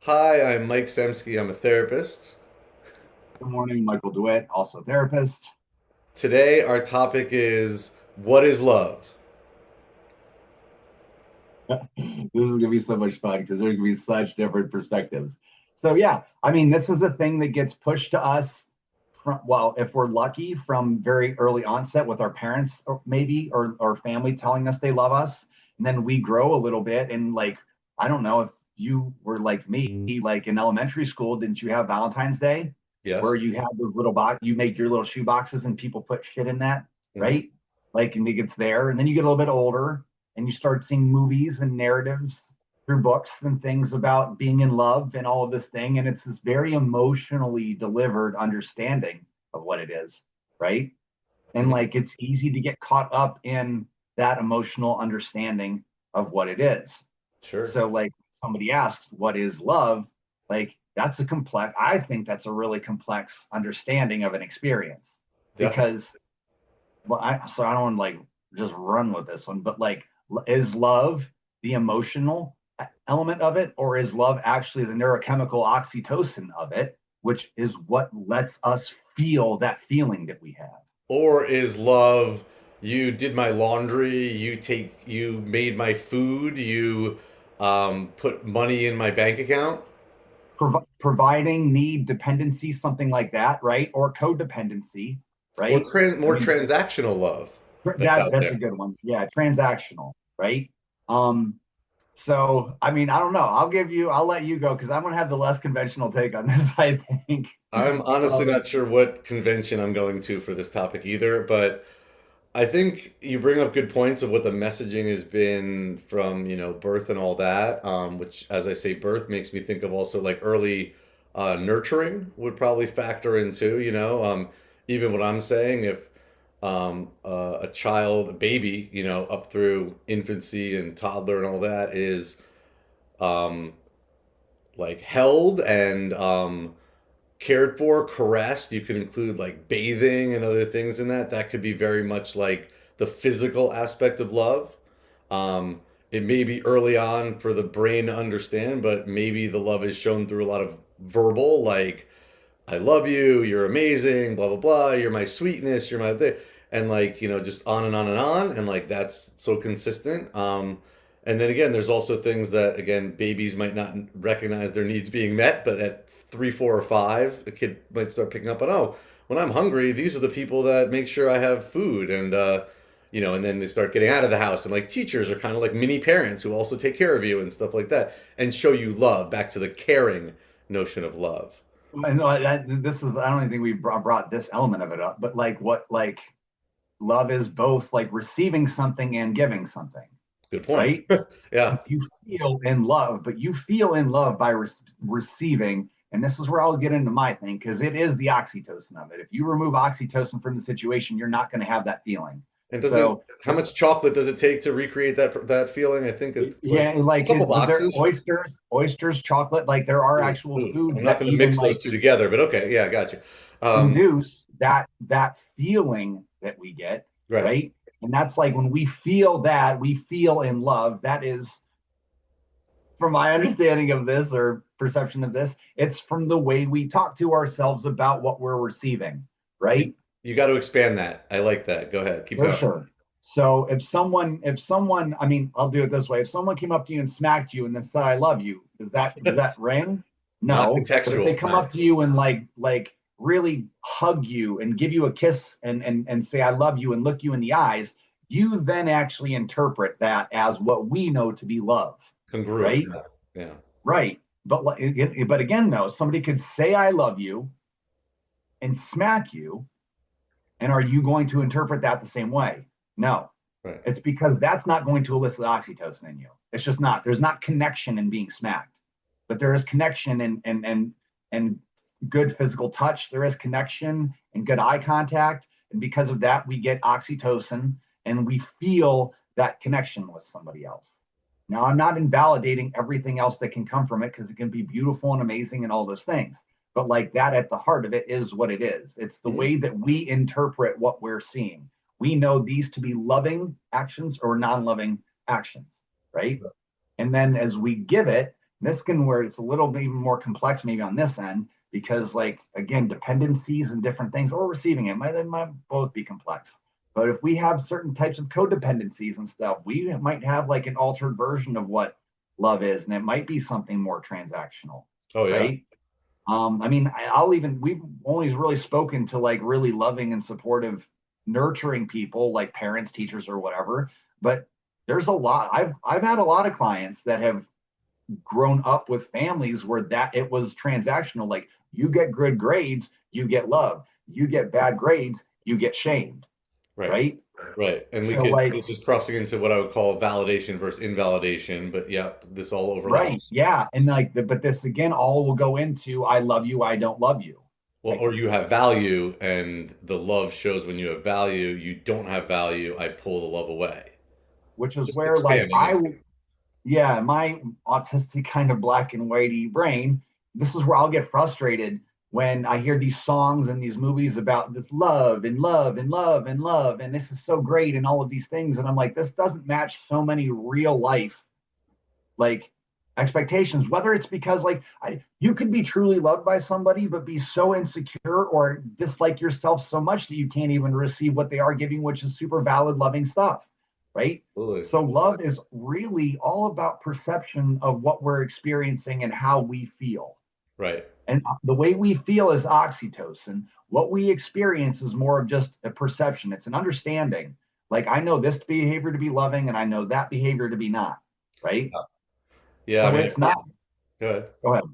Hi, I'm Mike Semsky. I'm a therapist. Good morning, Michael DeWitt, also a therapist. Today, our topic is what is love? This is going to be so much fun because there's going to be such different perspectives. So, yeah, I mean, this is a thing that gets pushed to us from, well, if we're lucky, from very early onset with our parents, or maybe, or family telling us they love us. And then we grow a little bit. And, like, I don't know if you were like me, like in elementary school, didn't you have Valentine's Day where Yes. you had those little box, you made your little shoe boxes and people put shit in that, Hmm. right? Like, and it gets there. And then you get a little bit older and you start seeing movies and narratives through books and things about being in love and all of this thing. And it's this very emotionally delivered understanding of what it is, right? And Hmm. like it's easy to get caught up in that emotional understanding of what it is. Sure. So, like, somebody asks, what is love? Like, that's a complex, I think that's a really complex understanding of an experience Definitely. because well, so I don't want to like just run with this one, but like, is love the emotional element of it, or is love actually the neurochemical oxytocin of it, which is what lets us feel that feeling that we have? Or is love you did my laundry, you made my food, you put money in my bank account? Providing need, dependency, something like that, right? Or codependency, Or right? I more mean, transactional love that's out that's a there. good one. Yeah, transactional, right? Um, So, I mean, I don't know. I'll let you go because I'm gonna have the less conventional take on this, I think. I'm honestly Um, not sure what convention I'm going to for this topic either, but I think you bring up good points of what the messaging has been from, birth and all that, which, as I say, birth makes me think of also like early nurturing would probably factor in too, even what I'm saying, if a child, a baby, up through infancy and toddler and all that is um, like held and cared for, caressed. You could include like bathing and other things in that. That could be very much like the physical aspect of love. It may be early on for the brain to understand, but maybe the love is shown through a lot of verbal, like "I love you," "You're amazing," blah blah blah, "You're my sweetness," "You're my thing," and like just on and on and on, and like that's so consistent. And then again, there's also things that again babies might not recognize their needs being met, but at 3, 4, or 5, the kid might start picking up on, oh, when I'm hungry, these are the people that make sure I have food, and then they start getting out of the house, and like teachers are kind of like mini parents who also take care of you and stuff like that, and show you love. Back to the caring notion of love. and this is, I don't even think we brought this element of it up, but like what, like love is both like receiving something and giving something, Good point. right? Yeah. You feel in love, but you feel in love by receiving. And this is where I'll get into my thing because it is the oxytocin of it. If you remove oxytocin from the situation, you're not going to have that feeling. And So how much chocolate does it take to recreate that feeling? I think it's like yeah, a like couple but there boxes. oysters, chocolate, like there are Ooh, actual ooh. foods I'm not that going to even mix those like two together, but okay, yeah, I got you. Um, induce that feeling that we get, right. right? And that's like when we feel that, we feel in love. That is, from my understanding of this or perception of this, it's from the way we talk to ourselves about what we're receiving, You right? you got to expand that. I like that. Go ahead, keep For going. sure. So if someone, I mean, I'll do it this way. If someone came up to you and smacked you and then said, "I love you," does that ring? Not No. But if they contextual. come No. up to you and like really hug you and give you a kiss and say, "I love you," and look you in the eyes, you then actually interpret that as what we know to be love, Congruent. right? Yeah. Yeah. Right. But again, though, somebody could say, "I love you," and smack you, and are you going to interpret that the same way? No. Right. It's because that's not going to elicit oxytocin in you. It's just not. There's not connection in being smacked, but there is connection and good physical touch. There is connection and good eye contact, and because of that, we get oxytocin and we feel that connection with somebody else. Now, I'm not invalidating everything else that can come from it because it can be beautiful and amazing and all those things. But like that at the heart of it is what it is. It's the Mhm. way that we interpret what we're seeing. We know these to be loving actions or non loving actions, right? And then as we give it, this can where it's a little bit even more complex maybe on this end because like again dependencies and different things or receiving it they might both be complex. But if we have certain types of codependencies and stuff, we might have like an altered version of what love is, and it might be something more transactional, Oh yeah. right? I mean, I'll even we've only really spoken to like really loving and supportive, nurturing people like parents, teachers, or whatever. But there's a lot. I've had a lot of clients that have grown up with families where that it was transactional. Like you get good grades, you get love. You get bad grades, you get shamed, Right. right? Right. And we So could, like this is crossing into what I would call validation versus invalidation, but yep, this all right, overlaps. yeah, and like but this again all will go into I love you, I don't love you Well, type or of you stuff. have value and the love shows when you have value. You don't have value, I pull the love away. Which is Just where like expanding it. yeah, my autistic kind of black and whitey brain, this is where I'll get frustrated when I hear these songs and these movies about this love and love and love and love. And this is so great and all of these things. And I'm like, this doesn't match so many real life like expectations, whether it's because like you could be truly loved by somebody, but be so insecure or dislike yourself so much that you can't even receive what they are giving, which is super valid, loving stuff, right? Absolutely. So love is really all about perception of what we're experiencing and how we feel. Right. And the way we feel is oxytocin. What we experience is more of just a perception. It's an understanding. Like I know this behavior to be loving and I know that behavior to be not, right? Yeah, I So mean, it's not. go ahead. Go ahead.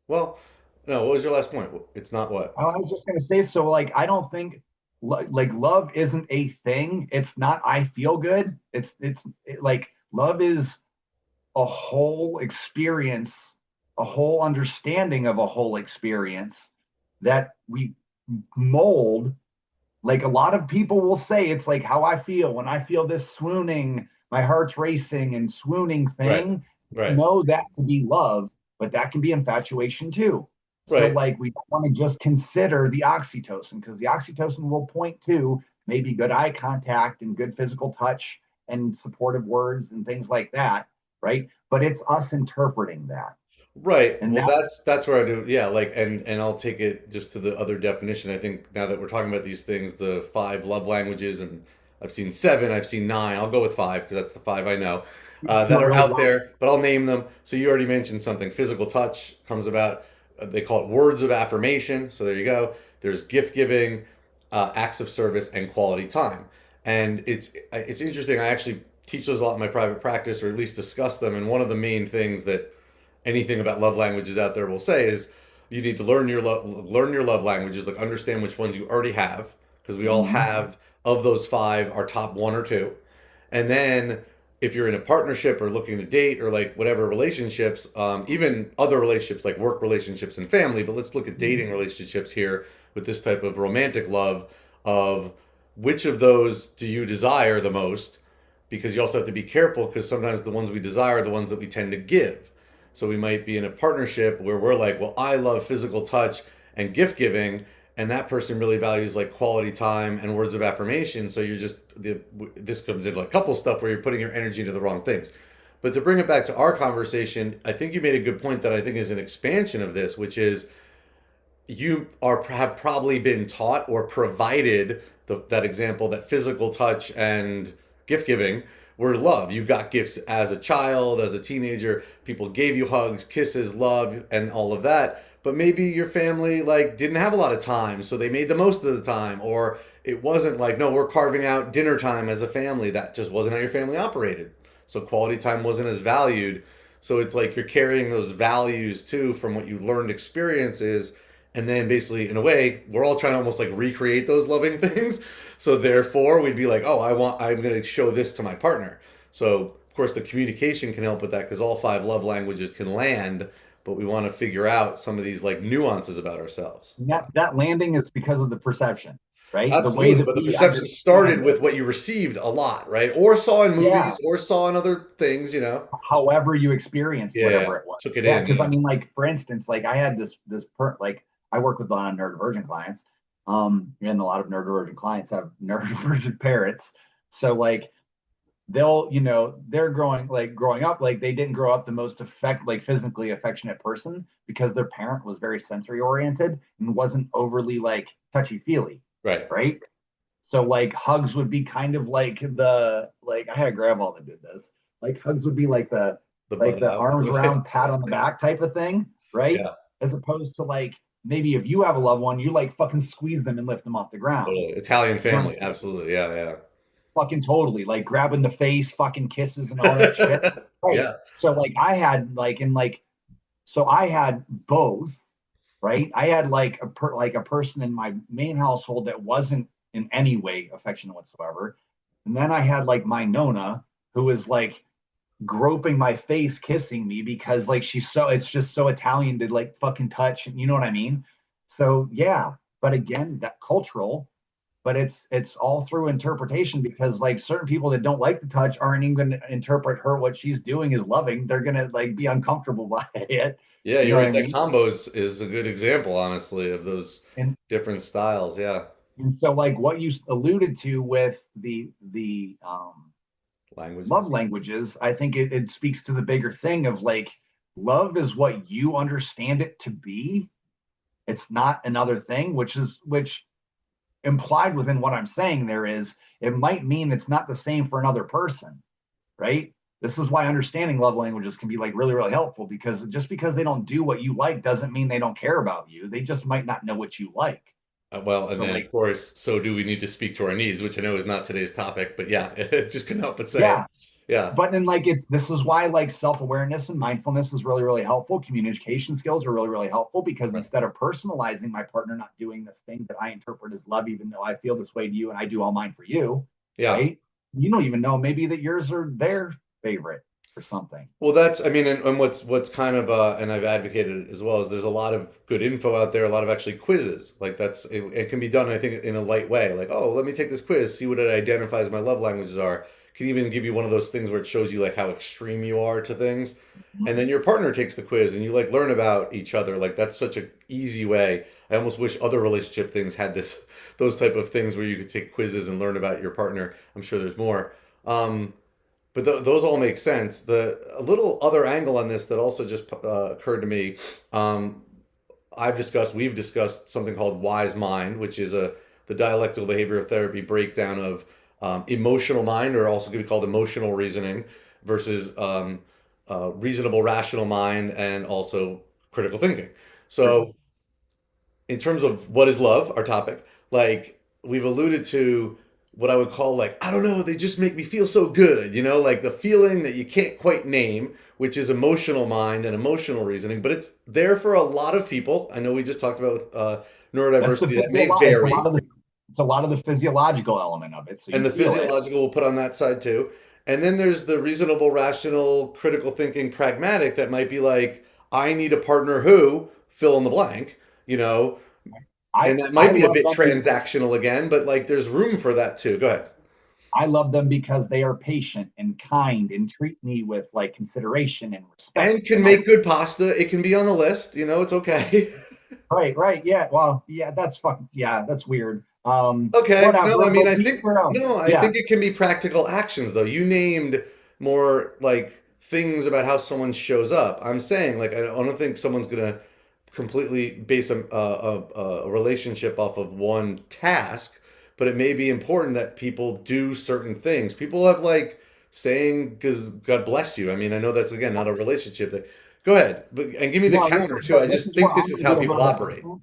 Well, no, what was your last point? It's not what? I was just gonna say, so like I don't think like love isn't a thing. It's not I feel good. Like love is a whole experience, a whole understanding of a whole experience that we mold. Like a lot of people will say it's like how I feel when I feel this swooning, my heart's racing and swooning Right. thing. Right. Know that to be love, but that can be infatuation too. So Right. like we want to just consider the oxytocin because the oxytocin will point to maybe good eye contact and good physical touch and supportive words and things like that, right? But it's us interpreting that. Right. And Well, that that's where I do. Yeah, like and I'll take it just to the other definition. I think now that we're talking about these things, the five love languages, and I've seen seven, I've seen nine. I'll go with five because that's the five I know that no, are really out well. there. But I'll name them. So you already mentioned something. Physical touch comes about. They call it words of affirmation. So there you go. There's gift giving, acts of service, and quality time. And it's interesting. I actually teach those a lot in my private practice, or at least discuss them. And one of the main things that anything about love languages out there will say is you need to learn your love languages, like understand which ones you already have, because we all Mhm. have of those five our top one or two. And then if you're in a partnership or looking to date or like whatever relationships, even other relationships like work relationships and family, but let's look at dating relationships here with this type of romantic love of which of those do you desire the most, because you also have to be careful because sometimes the ones we desire are the ones that we tend to give. So we might be in a partnership where we're like, well, I love physical touch and gift giving, and that person really values like quality time and words of affirmation. So you're just this comes into like couple stuff where you're putting your energy into the wrong things. But to bring it back to our conversation, I think you made a good point that I think is an expansion of this, which is you are have probably been taught or provided that example that physical touch and gift giving were love. You got gifts as a child, as a teenager. People gave you hugs, kisses, love, and all of that. But maybe your family like didn't have a lot of time, so they made the most of the time. Or it wasn't like, no, we're carving out dinner time as a family. That just wasn't how your family operated. So quality time wasn't as valued. So it's like you're carrying those values too from what you learned experiences, and then basically in a way we're all trying to almost like recreate those loving things. So therefore we'd be like, oh, I'm going to show this to my partner. So of course the communication can help with that because all five love languages can land, but we want to figure out some of these like nuances about ourselves. That landing is because of the perception, right? The way Absolutely, that but the we perception started understand it. with what you received a lot, right? Or saw in Yeah. movies or saw in other things. However you experienced Yeah, whatever it was. took it Yeah, in, because I yeah. mean, like for instance, like I had like I work with a lot of neurodivergent clients, and a lot of neurodivergent clients have neurodivergent parents. So like they're growing up, like they didn't grow up the most like physically affectionate person because their parent was very sensory oriented and wasn't overly like touchy feely, Right. right? So like hugs would be kind of like I had a grandma that did this. Like hugs would be The like butt the out. arms around, pat on the back type of thing, right? Yeah. As opposed to like maybe if you have a loved one, you like fucking squeeze them and lift them off the ground. Totally. Italian You know, family. Absolutely. Yeah. Yeah. fucking totally like grabbing the face, fucking kisses and all that shit. Right. Yeah. So like I had like in like so I had both, right? I had like a person in my main household that wasn't in any way affectionate whatsoever. And then I had like my Nona, who was like groping my face, kissing me because like it's just so Italian to like fucking touch, and you know what I mean? So yeah, but again, that cultural, but it's all through interpretation because like certain people that don't like to touch aren't even going to interpret her what she's doing as loving. They're gonna like be uncomfortable by it. Yeah, You you're know what right. I That mean? combo is a good example, honestly, of those And different styles. Yeah. and so like what you alluded to with the love Languages. languages, I think it speaks to the bigger thing of like love is what you understand it to be. It's not another thing, which implied within what I'm saying there is it might mean it's not the same for another person, right? This is why understanding love languages can be like really, really helpful because just because they don't do what you like doesn't mean they don't care about you. They just might not know what you like. Well, and So then like, of course, so do we need to speak to our needs, which I know is not today's topic, but yeah, it's just couldn't help but say it. yeah, Yeah. but then like this is why like self-awareness and mindfulness is really, really helpful. Communication skills are really, really helpful because Right. instead of personalizing my partner not doing this thing that I interpret as love, even though I feel this way to you and I do all mine for you, Yeah. right? You don't even know maybe that yours are their favorite or something. Well, that's, I mean, and what's kind of, and I've advocated it as well, is there's a lot of good info out there, a lot of actually quizzes. Like it can be done, I think, in a light way. Like, oh, let me take this quiz, see what it identifies my love languages are. Can even give you one of those things where it shows you like how extreme you are to things. And then your partner takes the quiz and you like learn about each other. Like that's such a easy way. I almost wish other relationship things had this, those type of things where you could take quizzes and learn about your partner. I'm sure there's more. But those all make sense. The a little other angle on this that also just occurred to me. Um, we've discussed something called Wise Mind, which is the dialectical behavioral therapy breakdown of emotional mind, or also could be called emotional reasoning, versus reasonable rational mind, and also critical thinking. So in terms of what is love, our topic, like we've alluded to what I would call like, I don't know, they just make me feel so good, like the feeling that you can't quite name, which is emotional mind and emotional reasoning, but it's there for a lot of people. I know we just talked about That's the neurodiversity that may it's a vary, lot of the physiological element of it. So and you the feel it. physiological will put on that side too. And then there's the reasonable, rational, critical thinking, pragmatic that might be like, I need a partner who fill in the blank, you know, I and that I might be a love bit them. transactional again, but like there's room for that too. Go ahead. I love them because they are patient and kind and treat me with like consideration and respect. And can And like, make good pasta. It can be on the list. It's okay. right, yeah. Well, yeah, that's fucking yeah, that's weird. Okay. No, I Whatever, mean, but I to think each their own. no, I Yeah, think it can be practical actions though. You named more like things about how someone shows up. I'm saying like I don't think someone's gonna completely base a relationship off of one task, but it may be important that people do certain things. People have like saying God bless you. I mean, I know that's again not a relationship. Go ahead, but and give me the no, counter too. I this just is where think I'm this going is to be how a people little bit operate. different.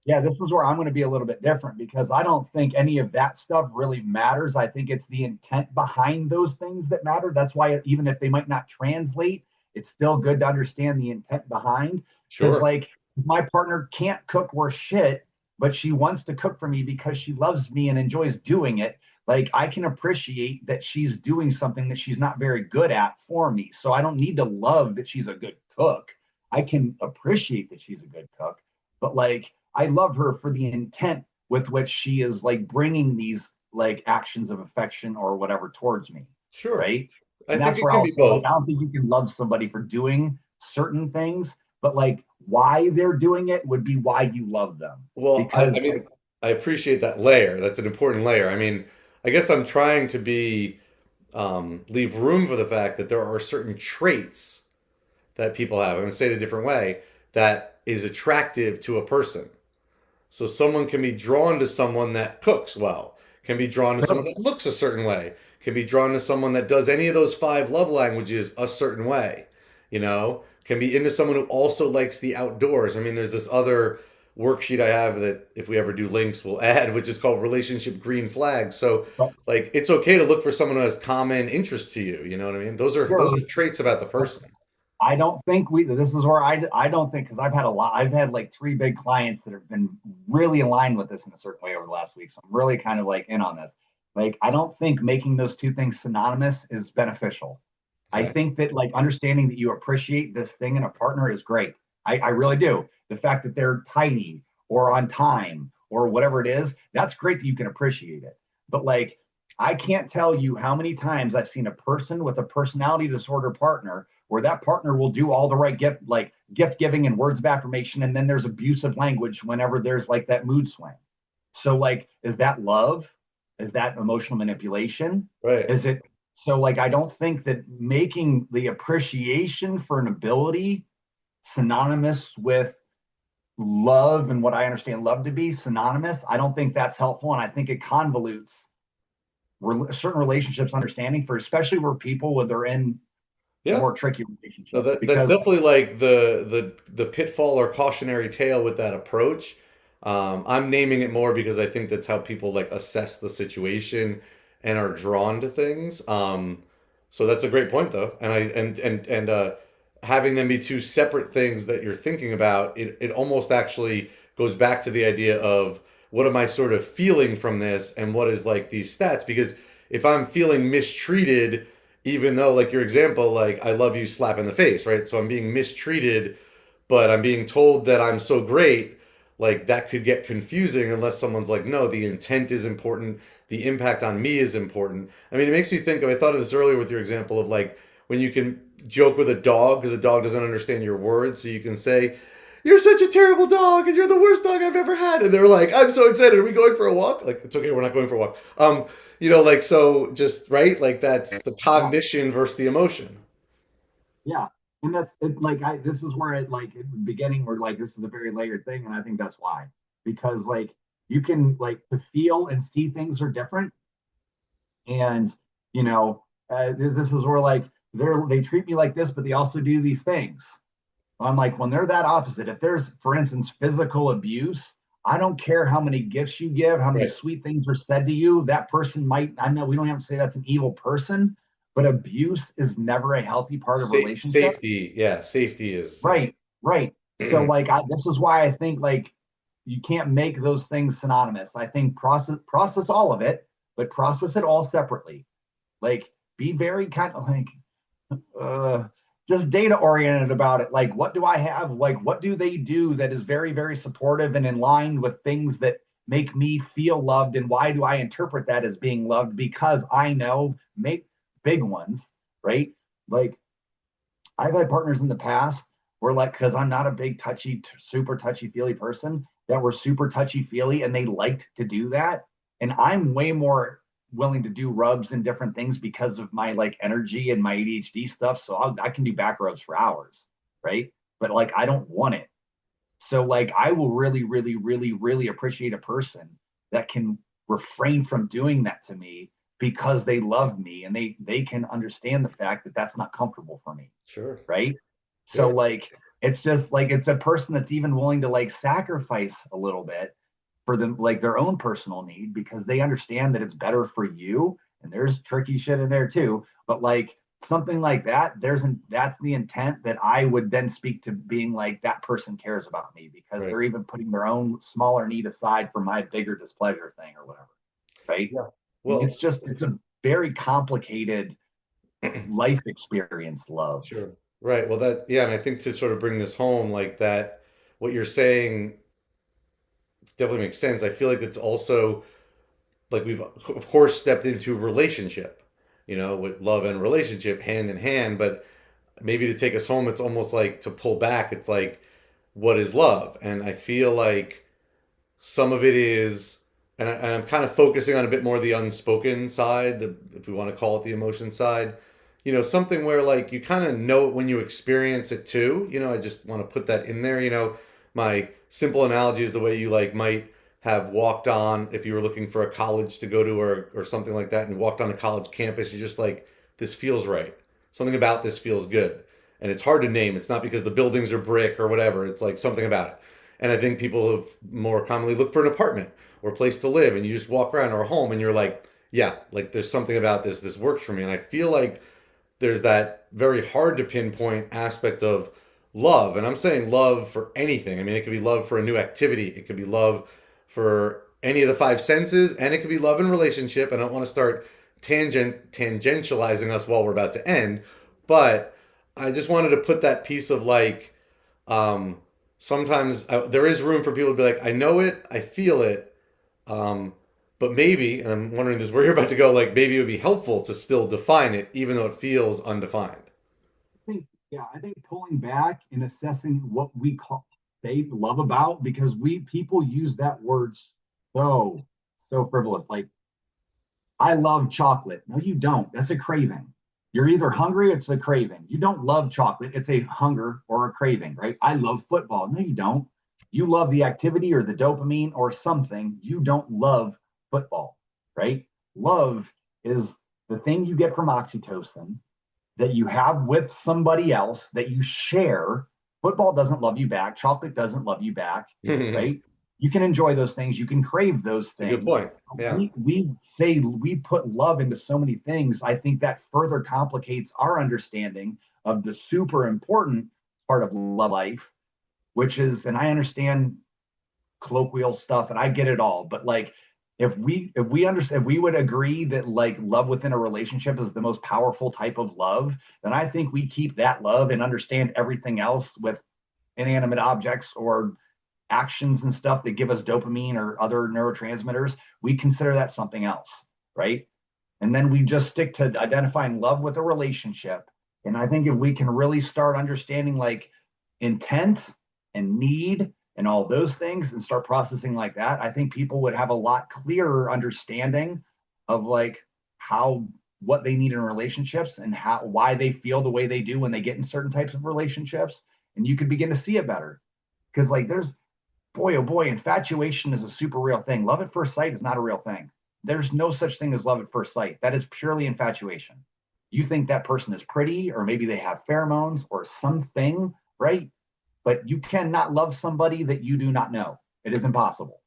Yeah, this is where I'm going to be a little bit different because I don't think any of that stuff really matters. I think it's the intent behind those things that matter. That's why even if they might not translate, it's still good to understand the intent behind. Because Sure. like my partner can't cook worth shit, but she wants to cook for me because she loves me and enjoys doing it. Like I can appreciate that she's doing something that she's not very good at for me. So I don't need to love that she's a good cook. I can appreciate that she's a good cook, but like I love her for the intent with which she is like bringing these like actions of affection or whatever towards me, Sure. right? I And think that's it where can I'll be say like both. I don't think you can love somebody for doing certain things, but like why they're doing it would be why you love them. Well, I Because mean, I appreciate that layer. That's an important layer. I mean, I guess I'm trying to be. leave room for the fact that there are certain traits that people have. I'm going to say it a different way, that is attractive to a person. So someone can be drawn to someone that cooks well, can be drawn to someone Sure. that looks a certain way, can be drawn to someone that does any of those five love languages a certain way, can be into someone who also likes the outdoors. I mean, there's this other worksheet I have that if we ever do links, we'll add, which is called relationship green flags. So But like it's okay to look for someone who has common interests to you. You know what I mean? Those are sure. traits about the person. I don't think this is where I don't think, because I've had like three big clients that have been really aligned with this in a certain way over the last week. So I'm really kind of like in on this. Like, I don't think making those two things synonymous is beneficial. I Okay. think that like understanding that you appreciate this thing in a partner is great. I really do. The fact that they're tidy or on time or whatever it is, that's great that you can appreciate it. But like, I can't tell you how many times I've seen a person with a personality disorder partner where that partner will do all the right gift, like gift giving and words of affirmation, and then there's abusive language whenever there's like that mood swing. So like, is that love? Is that emotional manipulation? Right. Is it so like, I don't think that making the appreciation for an ability synonymous with love and what I understand love to be synonymous, I don't think that's helpful. And I think it convolutes certain relationships understanding for especially where people when they're in Yeah. more tricky No, relationships that's because definitely like the pitfall or cautionary tale with that approach. I'm naming it more because I think that's how people like assess the situation and are drawn to things. So that's a great point though, and I and having them be two separate things that you're thinking about, it almost actually goes back to the idea of what am I sort of feeling from this, and what is like these stats, because if I'm feeling mistreated, even though like your example, like I love you slap in the face, right? So I'm being mistreated, but I'm being told that I'm so great, like that could get confusing unless someone's like, no, the intent is important, the impact on me is important. I mean, it makes me think of, I thought of this earlier with your example of like when you can joke with a dog because a dog doesn't understand your words, so you can say, you're such a terrible dog and you're the worst dog I've ever had. And they're like, I'm so excited. Are we going for a walk? Like, it's okay, we're not going for a walk. Like, so just right, like that's the yeah, cognition versus the emotion. yeah. And that's it, like this is where it like in the beginning where like this is a very layered thing, and I think that's why. Because like you can like to feel and see things are different. And you know, this is where like they treat me like this, but they also do these things. I'm like, when they're that opposite, if there's, for instance, physical abuse, I don't care how many gifts you give, how many Right. sweet things are said to you. That person might, I know we don't have to say that's an evil person, but abuse is never a healthy part of relationship. Safety, yeah, safety is, yeah. Right, right. So like this is why I think like you can't make those things synonymous. I think process all of it, but process it all separately. Like be very kind of like uh, just data oriented about it. Like, what do I have? Like, what do they do that is very, very supportive and in line with things that make me feel loved? And why do I interpret that as being loved? Because I know make big ones, right? Like, I've had partners in the past where, like, because I'm not a big super touchy feely person, that were super touchy feely and they liked to do that. And I'm way more willing to do rubs and different things because of my like energy and my ADHD stuff. So I can do back rubs for hours, right? But like, I don't want it. So like, I will really, really, really, really appreciate a person that can refrain from doing that to me because they love me and they can understand the fact that that's not comfortable for me, Sure. right? So Yeah. like it's just like it's a person that's even willing to like sacrifice a little bit for them like their own personal need because they understand that it's better for you. And there's tricky shit in there too. But like something like that, that's the intent that I would then speak to being like that person cares about me because Right. they're even putting their own smaller need aside for my bigger displeasure thing or whatever. Right. Yeah. And Well, it's a very complicated life experience love. sure. Right. Well, yeah, and I think to sort of bring this home, like that, what you're saying definitely makes sense. I feel like it's also like we've of course stepped into relationship, with love and relationship hand in hand, but maybe to take us home, it's almost like to pull back. It's like, what is love? And I feel like some of it is and I'm kind of focusing on a bit more the unspoken side, if we want to call it the emotion side. Something where like you kind of know it when you experience it too. I just want to put that in there. My simple analogy is the way you like might have walked on if you were looking for a college to go to or something like that, and you walked on a college campus. You're just like, this feels right. Something about this feels good, and it's hard to name. It's not because the buildings are brick or whatever. It's like something about it. And I think people have more commonly looked for an apartment or a place to live, and you just walk around or a home, and you're like, yeah, like there's something about this. This works for me, and I feel like there's that very hard to pinpoint aspect of love. And I'm saying love for anything. I mean, it could be love for a new activity, it could be love for any of the five senses, and it could be love in relationship. I don't want to start tangentializing us while we're about to end, but I just wanted to put that piece of like, um, sometimes there is room for people to be like, I know it, I feel it, um, but maybe, and I'm wondering this where you're about to go, like maybe it would be helpful to still define it, even though it feels undefined. I think pulling back and assessing what we call they love about, because we people use that word so so frivolous. Like, I love chocolate. No, you don't. That's a craving. You're either hungry, it's a craving. You don't love chocolate, it's a hunger or a craving, right? I love football. No, you don't. You love the activity or the dopamine or something. You don't love football, right? Love is the thing you get from oxytocin that you have with somebody else that you share. Football doesn't love you back. Chocolate doesn't love you back, It's right? You can enjoy those things. You can crave those a good things. point. Yeah. We say we put love into so many things. I think that further complicates our understanding of the super important part of love life, which is, and I understand colloquial stuff and I get it all, but like if we understand, if we would agree that like love within a relationship is the most powerful type of love, then I think we keep that love and understand everything else with inanimate objects or actions and stuff that give us dopamine or other neurotransmitters. We consider that something else, right? And then we just stick to identifying love with a relationship. And I think if we can really start understanding like intent and need and all those things and start processing like that, I think people would have a lot clearer understanding of like how what they need in relationships and how why they feel the way they do when they get in certain types of relationships. And you could begin to see it better. Because like there's boy, oh boy, infatuation is a super real thing. Love at first sight is not a real thing. There's no such thing as love at first sight. That is purely infatuation. You think that person is pretty, or maybe they have pheromones or something, right? But you cannot love somebody that you do not know. It is impossible.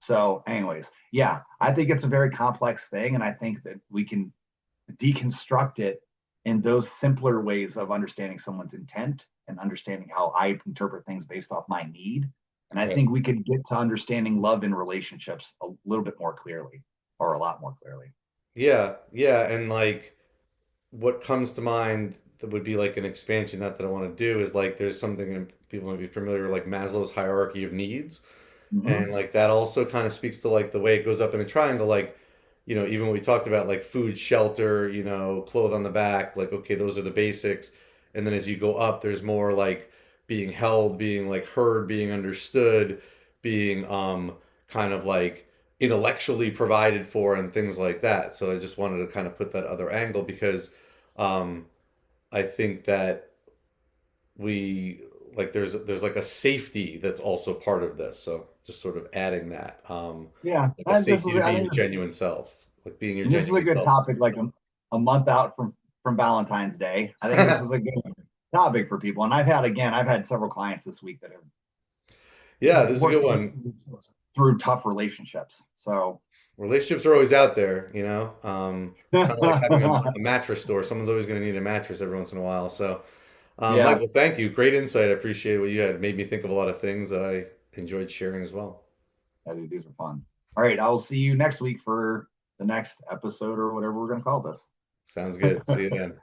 So, anyways, yeah, I think it's a very complex thing. And I think that we can deconstruct it in those simpler ways of understanding someone's intent and understanding how I interpret things based off my need. And I Okay. think we could get to understanding love in relationships a little bit more clearly, or a lot more clearly. Yeah. Yeah. And like what comes to mind that would be like an expansion that I want to do is like there's something, and people might be familiar with like Maslow's hierarchy of needs. And Mm-hmm. like that also kind of speaks to like the way it goes up in a triangle, like even we talked about like food, shelter, clothes on the back, like okay, those are the basics. And then as you go up, there's more like being held, being like heard, being understood, being kind of like intellectually provided for and things like that. So I just wanted to kind of put that other angle because um I think that we like there's like a safety that's also part of this. So just sort of adding that, Yeah, like a and this safety is to I being think your genuine self, like being your this is a genuine good self. topic. Like a month out from Valentine's Day, I think this is a good topic for people. And I've had several clients this week that have Yeah, this is a worked good one. through tough relationships. So Relationships are always out there, it's kind of like having a mattress store. Someone's always going to need a mattress every once in a while. So, yeah, Michael, thank you. Great insight. I appreciate what you had. Made me think of a lot of things that I enjoyed sharing as well. yeah, dude, these are fun. All right, I will see you next week for the next episode or whatever we're going to call this. Sounds good. See you then.